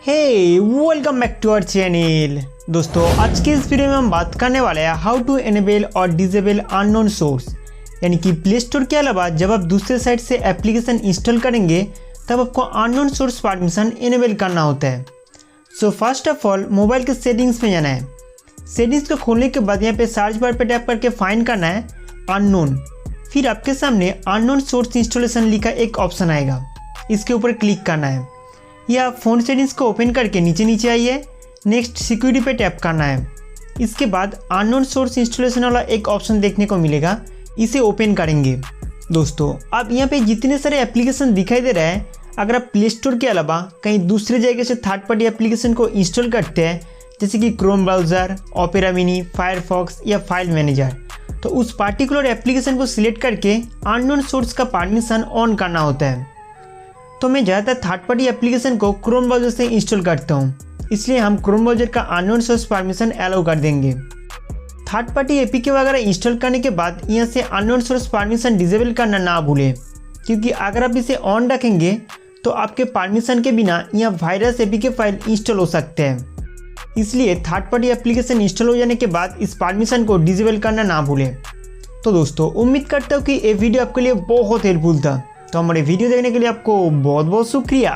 Hey welcome back to our channel. दोस्तों आज के इस वीडियो में हम बात करने वाले हैं हाउ टू एनेबल और डिसेबल अननोन सोर्स, यानी कि प्ले स्टोर के अलावा जब आप दूसरे साइट से एप्लीकेशन इंस्टॉल करेंगे तब आपको अननोन सोर्स परमिशन एनेबल करना होता है। So first of all mobile के सेटिंग्स में जाना है। सेटिंग्स को खोलने के बाद यहाँ पे सर्च बार पे टैप करके फाइंड करना है अननोन। फिर आपके सामने अननोन सोर्स इंस्टॉलेशन लिखा एक ऑप्शन आएगा, इसके ऊपर क्लिक करना है या फ़ोन सेटिंग्स को ओपन करके नीचे आइए। नेक्स्ट सिक्योरिटी पे टैप करना है। इसके बाद अननोन सोर्स इंस्टॉलेशन वाला एक ऑप्शन देखने को मिलेगा, इसे ओपन करेंगे। दोस्तों अब यहाँ पे जितने सारे एप्लीकेशन दिखाई दे रहे हैं, अगर आप प्ले स्टोर के अलावा कहीं दूसरे जगह से थर्ड पार्टी एप्लीकेशन को इंस्टॉल करते हैं जैसे कि Chrome browser, opera mini, Firefox या फाइल मैनेजर, तो उस पार्टिकुलर एप्लीकेशन को सिलेक्ट करके अननोन सोर्स का परमिशन ऑन करना होता है। तो मैं ज़्यादातर थर्ड पार्टी एप्लीकेशन को क्रोम ब्राउज़र से इंस्टॉल करता हूँ, इसलिए हम क्रोम ब्राउज़र का अननोन सोर्स परमिशन अलाउ कर देंगे। थर्ड पार्टी एपीके वगैरह इंस्टॉल करने के बाद यहाँ से अननोन सोर्स परमिशन डिसेबल करना ना भूलें, क्योंकि अगर आप इसे ऑन रखेंगे तो आपके परमिशन के बिना यहाँ वायरस एपीके फाइल इंस्टॉल हो सकते हैं। इसलिए थर्ड पार्टी एप्लीकेशन इंस्टॉल हो जाने के बाद इस परमिशन को डिसेबल करना ना भूलें। तो दोस्तों उम्मीद करता हूँ कि ये वीडियो आपके लिए बहुत हेल्पफुल था। तो हमारे वीडियो देखने के लिए आपको बहुत बहुत शुक्रिया।